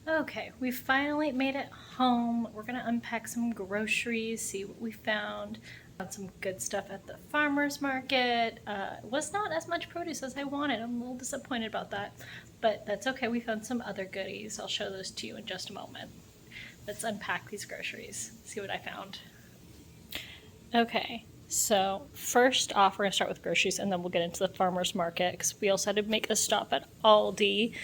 Okay, we finally made it home. We're gonna unpack some groceries, see what we found. Found some good stuff at the farmer's market. It was not as much produce as I wanted. I'm a little disappointed about that, but that's okay. We found some other goodies. I'll show those to you in just a moment. Let's unpack these groceries, see what I found. Okay, so first off, we're gonna start with groceries and then we'll get into the farmer's market because we also had to make a stop at Aldi.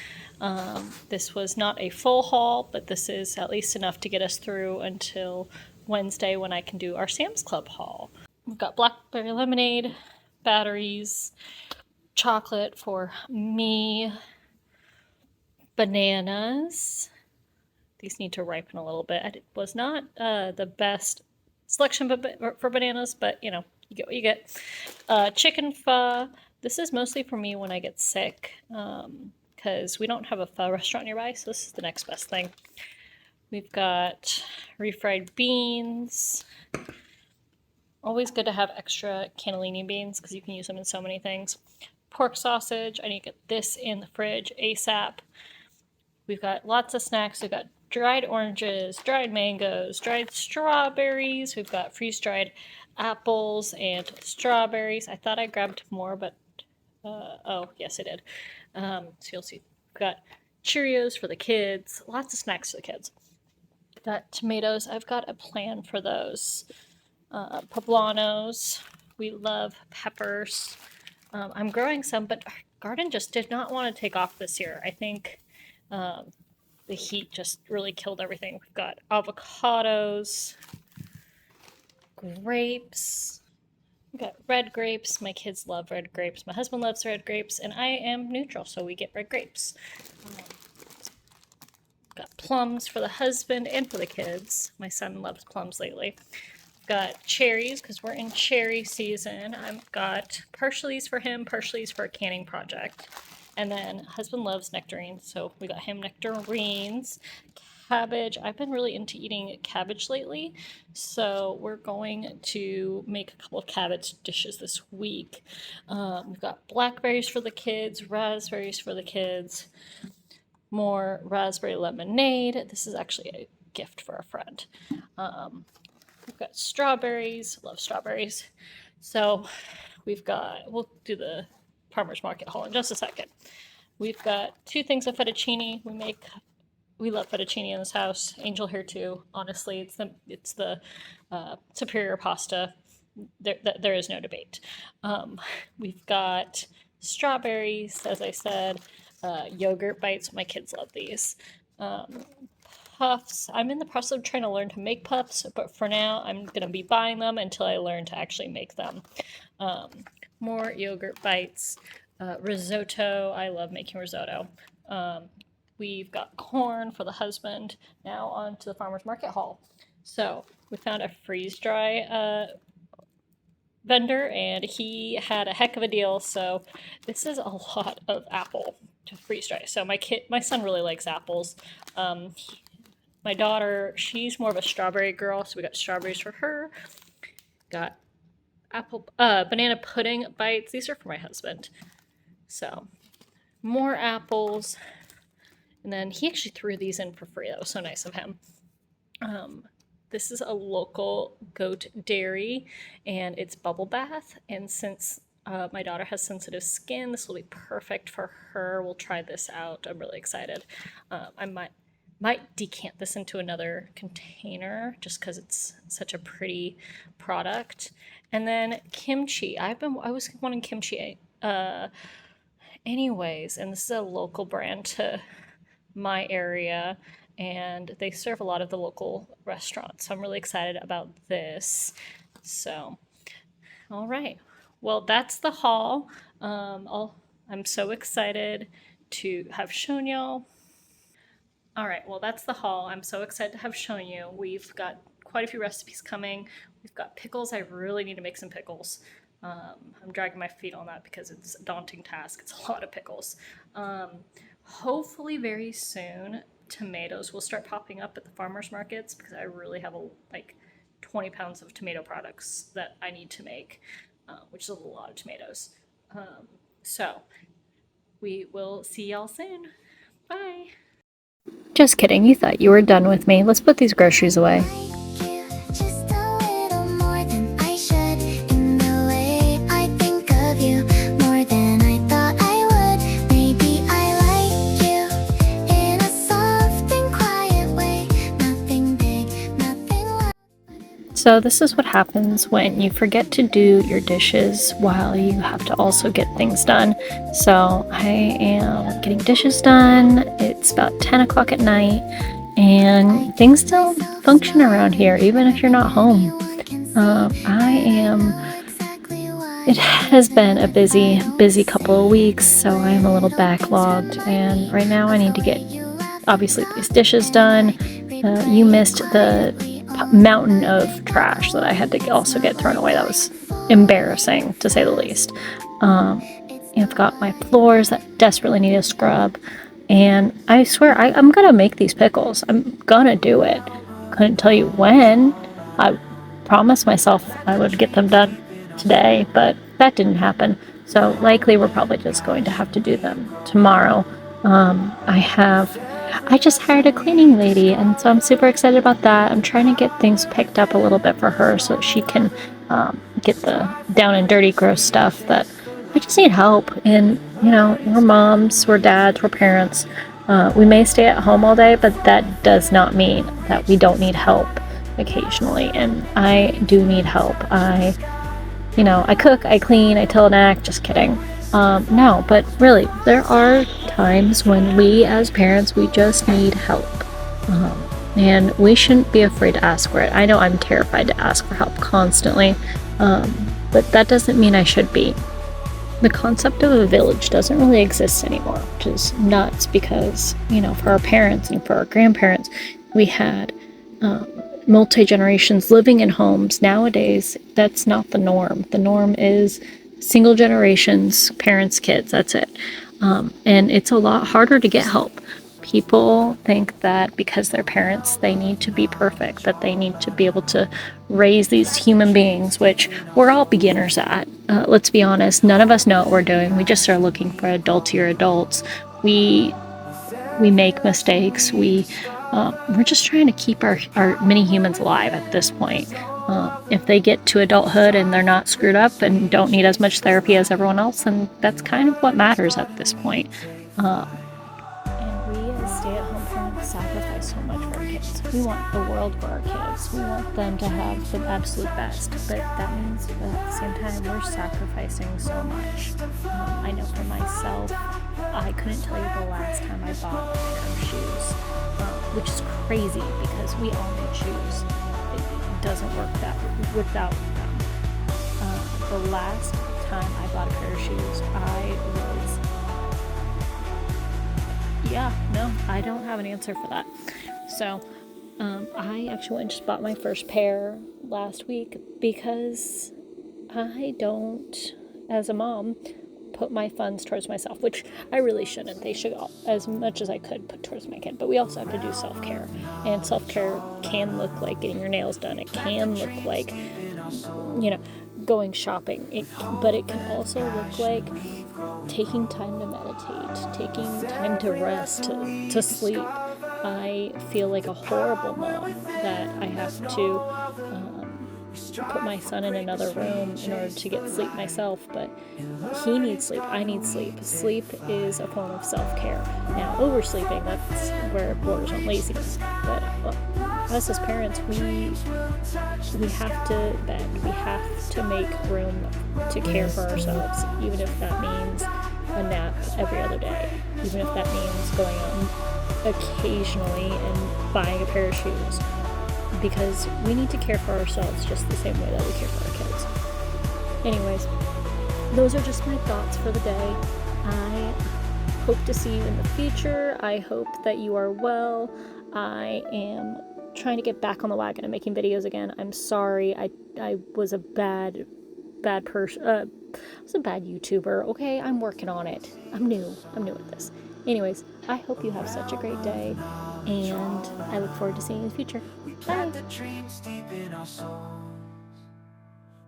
This was not a full haul, but this is at least enough to get us through until Wednesday when I can do our Sam's Club haul. We've got blackberry lemonade, batteries, chocolate for me, bananas. These need to ripen a little bit. It was not the best selection for bananas, but you know, you get what you get. Chicken pho. This is mostly for me when I get sick, because we don't have a pho restaurant nearby, so this is the next best thing. We've got refried beans. Always good to have extra cannellini beans because you can use them in so many things. Pork sausage. I need to get this in the fridge ASAP. We've got lots of snacks. We've got dried oranges, dried mangoes, dried strawberries. We've got freeze-dried apples and strawberries. I thought I grabbed more, but oh, yes, I did. So you'll see. We've got Cheerios for the kids. Lots of snacks for the kids. We've got tomatoes. I've got a plan for those. Poblanos. We love peppers. I'm growing some, but our garden just did not want to take off this year. I think the heat just really killed everything. We've got avocados, grapes. We've got red grapes. My kids love red grapes. My husband loves red grapes, and I am neutral, so we get red grapes. Got plums for the husband and for the kids. My son loves plums lately. Got cherries because we're in cherry season. I've got partialies for him, partialies for a canning project. And then husband loves nectarines, so we got him nectarines. Cabbage. I've been really into eating cabbage lately, so we're going to make a couple of cabbage dishes this week. We've got blackberries for the kids, raspberries for the kids, more raspberry lemonade. This is actually a gift for a friend. We've got strawberries, love strawberries. So we'll do the farmer's market haul in just a second. We've got 2 things of fettuccine. We love fettuccine in this house. Angel here too. Honestly, it's the superior pasta. There is no debate. We've got strawberries, as I said, yogurt bites. My kids love these. Puffs. I'm in the process of trying to learn to make puffs, but for now I'm going to be buying them until I learn to actually make them. More yogurt bites. Risotto. I love making risotto. We've got corn for the husband. Now on to the farmer's market haul. So we found a freeze dry vendor and he had a heck of a deal. So this is a lot of apple to freeze dry. So my son really likes apples. My daughter, she's more of a strawberry girl, so we got strawberries for her. Got banana pudding bites. These are for my husband. So more apples. And then he actually threw these in for free. That was so nice of him. This is a local Goat Dairy, and it's bubble bath. And since my daughter has sensitive skin, this will be perfect for her. We'll try this out. I'm really excited. I might decant this into another container just because it's such a pretty product. And then kimchi. I was wanting kimchi anyways, and this is a local brand to my area, and they serve a lot of the local restaurants. So I'm really excited about this. So, all right. Well, that's the haul. I'm so excited to have shown y'all. All right, well, that's the haul. I'm so excited to have shown you. We've got quite a few recipes coming. We've got pickles. I really need to make some pickles. I'm dragging my feet on that because it's a daunting task. It's a lot of pickles. Hopefully very soon, tomatoes will start popping up at the farmers markets because I really have like 20 pounds of tomato products that I need to make, which is a lot of tomatoes. So we will see y'all soon. Bye. Just kidding, you thought you were done with me. Let's put these groceries away. Just a little more than I should. In the way I think of you, more than I thought I would. Maybe I like you in a soft and quiet way. Nothing big, nothing loud. So this is what happens when you forget to do your dishes while you have to also get things done. So I am getting dishes done. It's about 10 o'clock at night, and things still function around here even if you're not home. It has been a busy couple of weeks, so I'm a little backlogged, and right now I need to get, obviously, these dishes done. You missed the mountain of trash that I had to also get thrown away. That was embarrassing, to say the least. I've got my floors that desperately need a scrub, and I swear I'm gonna make these pickles. I'm gonna do it. Couldn't tell you when. I promised myself I would get them done today, but that didn't happen. So likely we're probably just going to have to do them tomorrow. I just hired a cleaning lady, and so I'm super excited about that. I'm trying to get things picked up a little bit for her so she can get the down and dirty, gross stuff that I just need help. And, we're moms, we're dads, we're parents. We may stay at home all day, but that does not mean that we don't need help occasionally. And I do need help. I cook, I clean, I tell an act. Just kidding. No, but really, there are times when we as parents, we just need help. And we shouldn't be afraid to ask for it. I know I'm terrified to ask for help constantly, but that doesn't mean I should be. The concept of a village doesn't really exist anymore, which is nuts because, for our parents and for our grandparents, we had multi-generations living in homes. Nowadays, that's not the norm. The norm is single generations, parents, kids, that's it. And it's a lot harder to get help. People think that because they're parents, they need to be perfect, that they need to be able to raise these human beings, which we're all beginners at. Let's be honest, none of us know what we're doing. We just are looking for adultier adults. We make mistakes. We're just trying to keep our mini humans alive at this point. If they get to adulthood and they're not screwed up and don't need as much therapy as everyone else, then that's kind of what matters at this point. And we as stay-at-home parents sacrifice so much for our kids. We want the world for our kids. We want them to have the absolute best, but that means that at the same time we're sacrificing so much. I know for myself, I couldn't tell you the last time I bought a pair of shoes, which is crazy because we all need shoes. It doesn't work that without them. The last time I bought a pair of shoes, I don't have an answer for that. So I actually went and just bought my first pair last week because I don't, as a mom, put my funds towards myself, which I really shouldn't. They should, as much as I could, put towards my kid. But we also have to do self-care. And self-care can look like getting your nails done. It can look like, going shopping. But it can also look like taking time to meditate, taking time to rest, to sleep. I feel like a horrible mom that I have to put my son in another room in order to get sleep myself, but he needs sleep, I need sleep. Sleep is a form of self-care. Now, oversleeping, that's where it borders on laziness, but us as parents, we have to bend, we have to make room to care for ourselves, even if that means a nap every other day, even if that means going out occasionally and buying a pair of shoes, because we need to care for ourselves just the same way that we care for our kids. Anyways, those are just my thoughts for the day. I hope to see you in the future. I hope that you are well. I am trying to get back on the wagon and making videos again. I'm sorry. I was a bad person. I was a bad YouTuber. Okay, I'm working on it. I'm new at this. Anyways, I hope you have such a great day, and I look forward to seeing you in the future. Bye.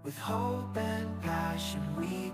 With hope and passion we